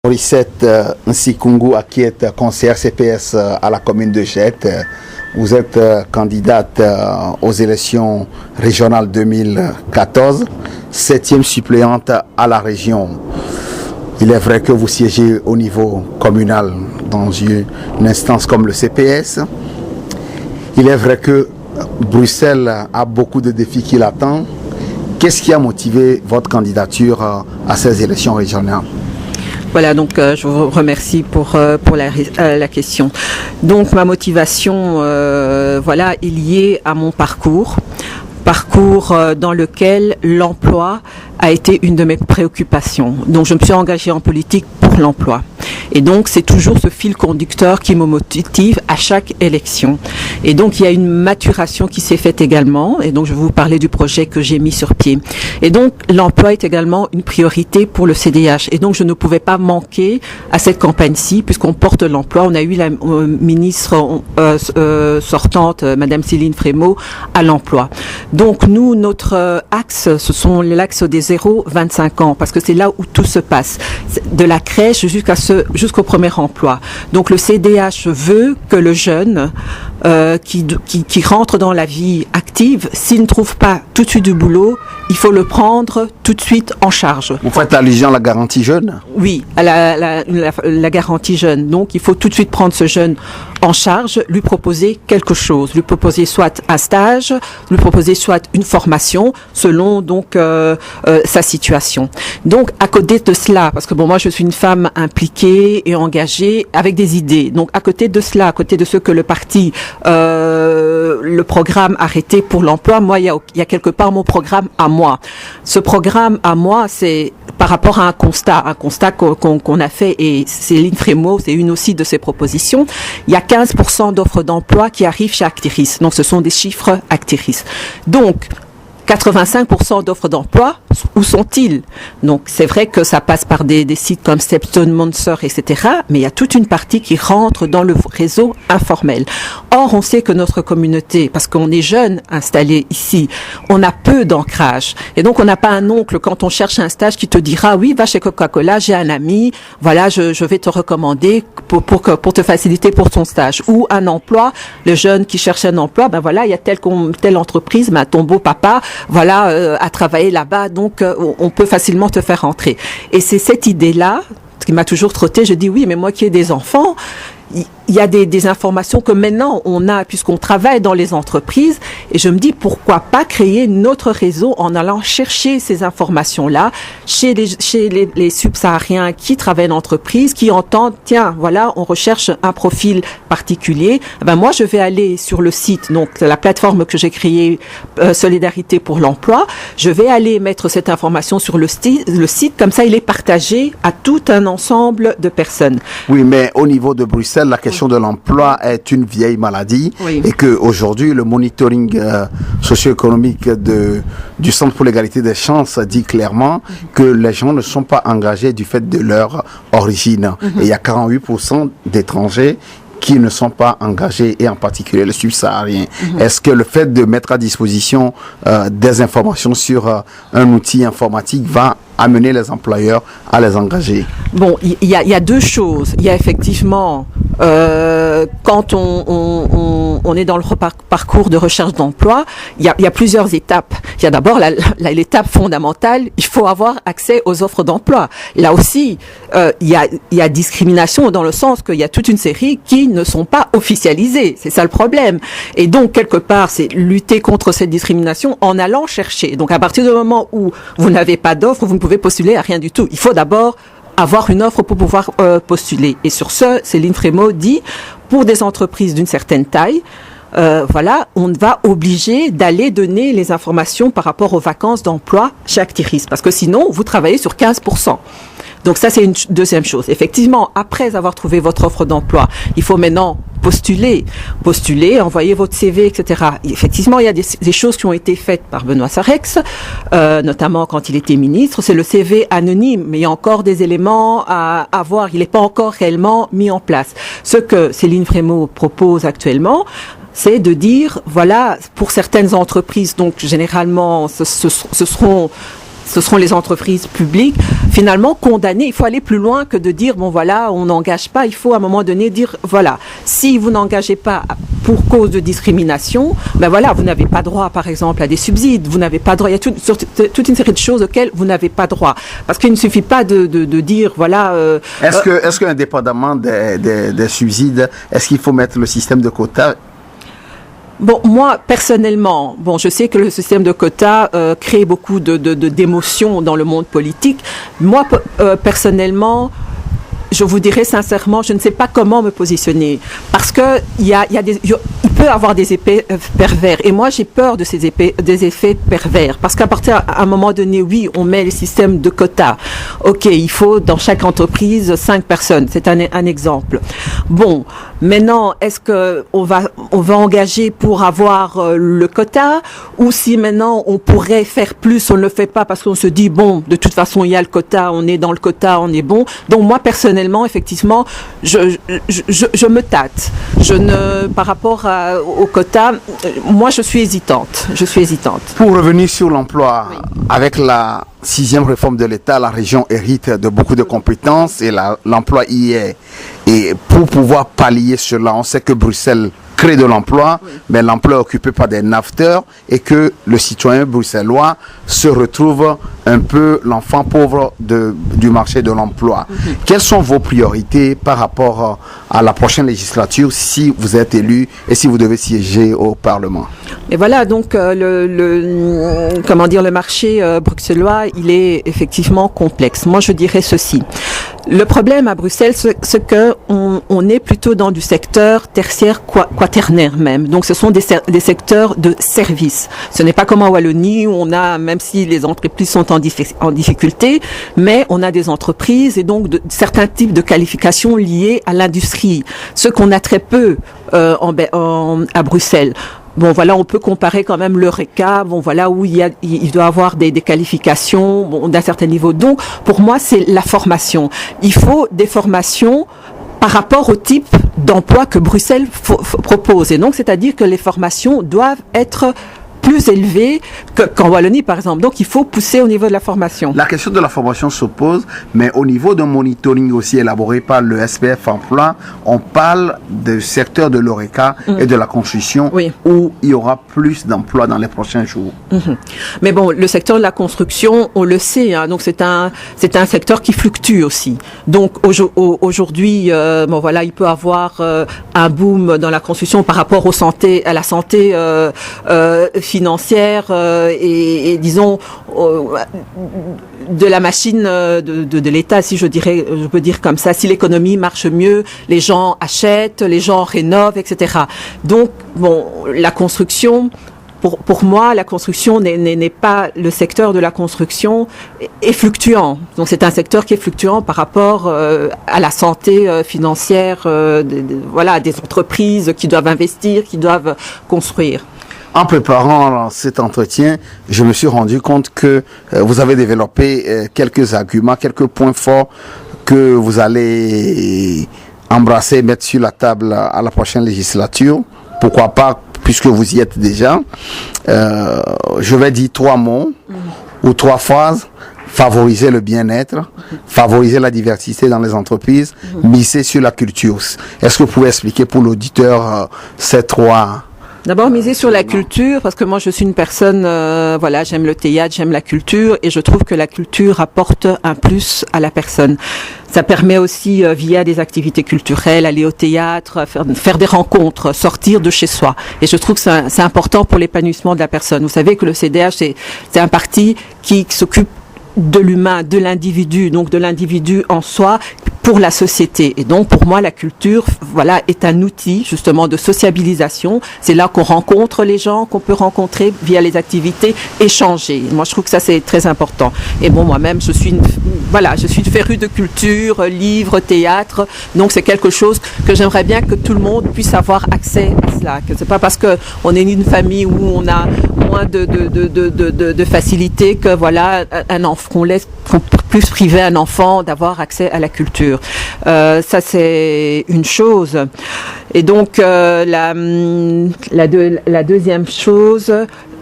Morissette Nsikungu, qui est conseillère CPS à la commune de Jette. Vous êtes candidate aux élections régionales 2014, 7e suppléante à la région. Il est vrai que vous siégez au niveau communal dans une instance comme le CPS. Il est vrai que Bruxelles a beaucoup de défis qui l'attendent. Qu'est-ce qui a motivé votre candidature à ces élections régionales? Voilà, donc je vous remercie pour la question. Donc ma motivation est liée à mon parcours dans lequel l'emploi a été une de mes préoccupations. Donc je me suis engagée en politique pour l'emploi. Et donc c'est toujours ce fil conducteur qui me motive à chaque élection. Et donc il y a une maturation qui s'est faite également. Et donc je vais vous parler du projet que j'ai mis sur pied. Et donc l'emploi est également une priorité pour le CDH. Et donc je ne pouvais pas manquer à cette campagne-ci puisqu'on porte l'emploi. On a eu la ministre sortante, Madame Céline Frémaux, à l'emploi. Donc nous, notre axe, ce sont l'axe des 0-25 ans parce que c'est là où tout se passe. De la crèche jusqu'au premier emploi. Donc le CDH veut que le jeune qui rentre dans la vie active, s'il ne trouve pas tout de suite du boulot, il faut le prendre tout de suite en charge. Vous faites allusion à la garantie jeune? Oui, à la garantie jeune. Donc il faut tout de suite prendre ce jeune en charge, lui proposer quelque chose, lui proposer soit un stage, lui proposer soit une formation selon donc sa situation. Donc à côté de cela, parce que moi je suis une femme impliquée et engagée avec des idées. Donc à côté de cela, à côté de ce que le parti le programme arrêté pour l'emploi, moi il y a quelque part mon programme à moi. Ce programme à moi, c'est par rapport à un constat qu'on a fait, et Céline Frémaux, c'est une aussi de ses propositions. Il y a 15% d'offres d'emploi qui arrivent chez Actiris. Donc ce sont des chiffres Actiris. Donc 85% d'offres d'emploi, où sont-ils? Donc c'est vrai que ça passe par des sites comme Stepstone, Monster, etc. Mais il y a toute une partie qui rentre dans le réseau informel. Or, on sait que notre communauté, parce qu'on est jeunes installés ici, on a peu d'ancrage. Et donc on n'a pas un oncle quand on cherche un stage qui te dira oui, va chez Coca-Cola, j'ai un ami, voilà, je vais te recommander pour te faciliter pour ton stage. Ou un emploi, le jeune qui cherche un emploi, ben voilà, il y a telle entreprise, ben ton beau papa, voilà, à travailler là-bas, donc on peut facilement te faire rentrer. Et c'est cette idée-là qui m'a toujours trotté. Je dis oui, mais moi qui ai des enfants, il y a des informations que maintenant on a puisqu'on travaille dans les entreprises, et je me dis pourquoi pas créer notre réseau en allant chercher ces informations-là chez les subsahariens qui travaillent en entreprise, qui entendent tiens voilà on recherche un profil particulier. Ben moi je vais aller sur le site, donc la plateforme que j'ai créée Solidarité pour l'emploi, je vais aller mettre cette information sur le site, comme ça il est partagé à tout un ensemble de personnes. Oui, mais au niveau de Bruxelles, la question de l'emploi est une vieille maladie, oui. Et que aujourd'hui le monitoring socio-économique du Centre pour l'égalité des chances dit clairement que les gens ne sont pas engagés du fait de leur origine. Et il y a 48% d'étrangers qui ne sont pas engagés, et en particulier les subsahariens. Est-ce que le fait de mettre à disposition des informations sur un outil informatique va amener les employeurs à les engager? Bon, il y a deux choses. Il y a effectivement, quand on est dans le parcours de recherche d'emploi, il y a plusieurs étapes. Il y a d'abord l'étape fondamentale, il faut avoir accès aux offres d'emploi. Là aussi, il y a discrimination dans le sens qu'il y a toute une série qui ne sont pas officialisées. C'est ça le problème. Et donc, quelque part, c'est lutter contre cette discrimination en allant chercher. Donc, à partir du moment où vous n'avez pas d'offre, vous ne pouvez postuler à rien du tout. Il faut d'abord avoir une offre pour pouvoir postuler. Et sur ce, Céline Frémaux dit, pour des entreprises d'une certaine taille, voilà, on va obliger d'aller donner les informations par rapport aux vacances d'emploi chez Actiris. Parce que sinon, vous travaillez sur 15%. Donc ça, c'est une deuxième chose. Effectivement, après avoir trouvé votre offre d'emploi, il faut maintenant postuler, envoyer votre CV, etc. Effectivement, il y a des choses qui ont été faites par Benoît Sarex, notamment quand il était ministre. C'est le CV anonyme, mais il y a encore des éléments à voir. Il n'est pas encore réellement mis en place. Ce que Céline Frémaux propose actuellement, c'est de dire, voilà, pour certaines entreprises, donc généralement, ce seront les entreprises publiques, finalement condamner. Il faut aller plus loin que de dire bon voilà, on n'engage pas. Il faut à un moment donné dire voilà, si vous n'engagez pas pour cause de discrimination, ben voilà, vous n'avez pas droit, par exemple, à des subsides. Vous n'avez pas droit. Il y a toute une série de choses auxquelles vous n'avez pas droit. Parce qu'il ne suffit pas de dire voilà. Est-ce que indépendamment des subsides, est-ce qu'il faut mettre le système de quotas? Bon, moi, personnellement, je sais que le système de quotas crée beaucoup d'émotions dans le monde politique. Moi, personnellement, je vous dirais sincèrement, je ne sais pas comment me positionner. Parce que il peut avoir des effets pervers. Et moi, j'ai peur de des effets pervers. Parce qu'à partir à un moment donné, oui, on met les systèmes de quotas. OK, il faut dans chaque entreprise 5 personnes. C'est un exemple. Bon, maintenant, est-ce que on va engager pour avoir le quota, ou si maintenant on pourrait faire plus, on ne le fait pas parce qu'on se dit bon, de toute façon, il y a le quota, on est dans le quota, on est bon. Donc moi, personnellement, effectivement, je me tâte. Par rapport au quota, moi, je suis hésitante. Pour revenir sur l'emploi, oui. Avec la 6e réforme de l'État, la région hérite de beaucoup de compétences et l'emploi y est. Et pour pouvoir pallier cela, on sait que Bruxelles crée de l'emploi, oui. Mais l'emploi est occupé par des naveteurs et que le citoyen bruxellois se retrouve un peu l'enfant pauvre du marché de l'emploi. Mm-hmm. Quelles sont vos priorités par rapport à la prochaine législature si vous êtes élu et si vous devez siéger au Parlement? Et voilà, donc le marché bruxellois, il est effectivement complexe. Moi, je dirais ceci. Le problème à Bruxelles, c'est que on est plutôt dans du secteur tertiaire quaternaire même. Donc, ce sont des secteurs de services. Ce n'est pas comme en Wallonie où on a, même si les entreprises sont en difficulté, mais on a des entreprises et donc certains types de qualifications liées à l'industrie. Ce qu'on a très peu à Bruxelles. Bon, voilà, on peut comparer quand même l'Eureka, bon, voilà, où il doit avoir des qualifications, bon, d'un certain niveau. Donc, pour moi, c'est la formation. Il faut des formations par rapport au type d'emploi que Bruxelles propose. Et donc, c'est-à-dire que les formations doivent être plus élevé qu'en Wallonie, par exemple. Donc, il faut pousser au niveau de la formation. La question de la formation se pose, mais au niveau d'un monitoring aussi élaboré par le SPF Emploi, on parle du secteur de l'Oreca et de la construction, oui. Où il y aura plus d'emplois dans les prochains jours. Mais bon, le secteur de la construction, on le sait, hein, donc c'est un secteur qui fluctue aussi. Donc, aujourd'hui, bon, voilà, il peut avoir un boom dans la construction par rapport à la santé financière et disons de la machine de l'État, si je peux dire comme ça. Si l'économie marche mieux, les gens achètent, les gens rénovent, etc. Donc, bon, la construction. Pour moi, la construction n'est pas le secteur de la construction est fluctuant. Donc c'est un secteur qui est fluctuant par rapport à la santé financière, voilà, des entreprises qui doivent investir, qui doivent construire. En préparant cet entretien, je me suis rendu compte que vous avez développé quelques arguments, quelques points forts que vous allez embrasser, mettre sur la table à la prochaine législature. Pourquoi pas, puisque vous y êtes déjà. Je vais dire 3 mots ou 3 phrases. Favoriser le bien-être, favoriser la diversité dans les entreprises, miser sur la culture. Est-ce que vous pouvez expliquer pour l'auditeur ces 3? D'abord, miser sur la culture, parce que moi, je suis une personne, voilà, j'aime le théâtre, j'aime la culture, et je trouve que la culture apporte un plus à la personne. Ça permet aussi, via des activités culturelles, aller au théâtre, faire des rencontres, sortir de chez soi. Et je trouve que c'est important pour l'épanouissement de la personne. Vous savez que le CDH, c'est un parti qui s'occupe de l'humain, de l'individu, donc de l'individu en soi, pour la société. Et donc, pour moi, la culture, voilà, est un outil, justement, de sociabilisation. C'est là qu'on rencontre les gens, qu'on peut rencontrer via les activités, échanger. Moi, je trouve que ça, c'est très important. Et bon, moi-même, je suis une férue de culture, livres, théâtre. Donc, c'est quelque chose que j'aimerais bien que tout le monde puisse avoir accès à cela. Que c'est pas parce que on est une famille où on a moins de facilité que, voilà, qu'on peut plus priver un enfant d'avoir accès à la culture. sûr. Ça, c'est une chose. Et donc, la deuxième chose,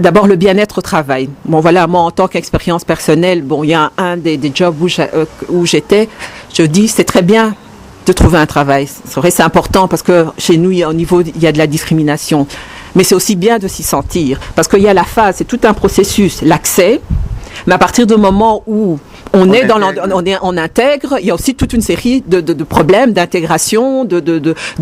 d'abord le bien-être au travail. Bon, voilà, moi, en tant qu'expérience personnelle, bon, il y a un des jobs où j'étais, je dis, c'est très bien de trouver un travail. C'est vrai, c'est important parce que chez nous, il y a de la discrimination. Mais c'est aussi bien de s'y sentir. Parce qu'il y a la phase, c'est tout un processus, l'accès. Mais à partir du moment où on intègre, il y a aussi toute une série de problèmes d'intégration, de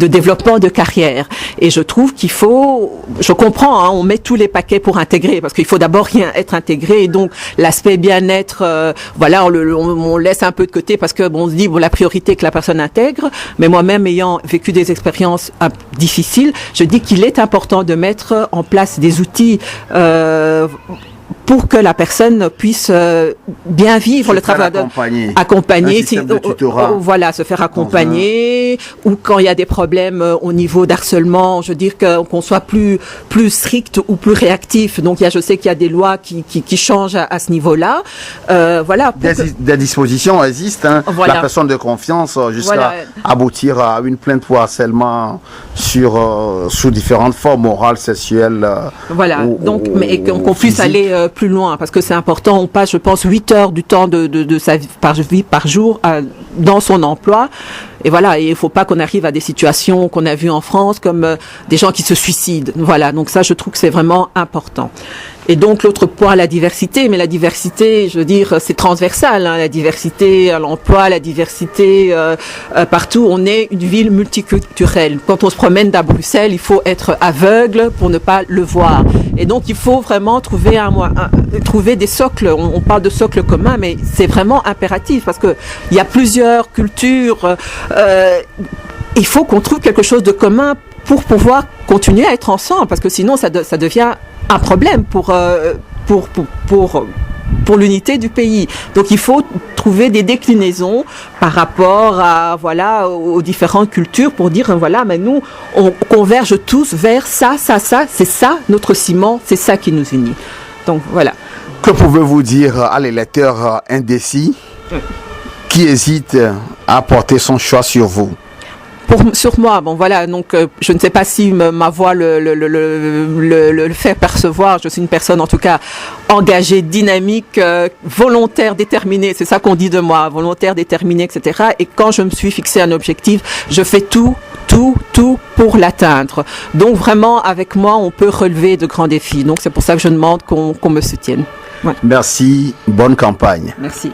développement de carrière. Et je trouve qu'il faut, je comprends, hein, on met tous les paquets pour intégrer, parce qu'il faut d'abord être intégré. Et donc l'aspect bien-être, voilà, on laisse un peu de côté parce que bon, on se dit bon, la priorité que la personne intègre. Mais moi-même ayant vécu des expériences difficiles, je dis qu'il est important de mettre en place des outils. Pour que la personne puisse bien vivre le travail, accompagner, voilà, se faire accompagner, ou quand il y a des problèmes au niveau d'harcèlement, je veux dire qu'on soit plus strict ou plus réactif. Donc je sais qu'il y a des lois qui changent à ce niveau-là. Voilà. Des dispositions existent. Hein. Voilà. La personne de confiance jusqu'à aboutir à une plainte pour harcèlement sous différentes formes, morales, sexuelles. Voilà. Donc, mais qu'on puisse aller plus loin, parce que c'est important. On passe, je pense, 8 heures du temps de sa vie par jour dans son emploi. Et voilà, et il faut pas qu'on arrive à des situations qu'on a vues en France, comme des gens qui se suicident. Voilà, donc ça, je trouve que c'est vraiment important. Et donc, l'autre point, la diversité. Mais la diversité, je veux dire, c'est transversal. Hein, la diversité à l'emploi, la diversité partout. On est une ville multiculturelle. Quand on se promène à Bruxelles, il faut être aveugle pour ne pas le voir. Et donc, il faut vraiment trouver des socles. On parle de socles communs, mais c'est vraiment impératif parce que il y a plusieurs cultures. Il faut qu'on trouve quelque chose de commun pour pouvoir continuer à être ensemble, parce que sinon, ça devient un problème pour l'unité du pays. Donc il faut trouver des déclinaisons par rapport à aux différentes cultures pour dire voilà, mais nous on converge tous vers ça, c'est ça notre ciment, c'est ça qui nous unit. Donc voilà. Que pouvez-vous dire à l'électeur indécis qui hésite à porter son choix sur vous? Sur moi, bon voilà, donc je ne sais pas si ma voix le fait percevoir. Je suis une personne en tout cas engagée, dynamique, volontaire, déterminée. C'est ça qu'on dit de moi, volontaire, déterminée, etc. Et quand je me suis fixé un objectif, je fais tout pour l'atteindre. Donc vraiment, avec moi, on peut relever de grands défis. Donc c'est pour ça que je demande qu'on me soutienne. Ouais. Merci, bonne campagne. Merci.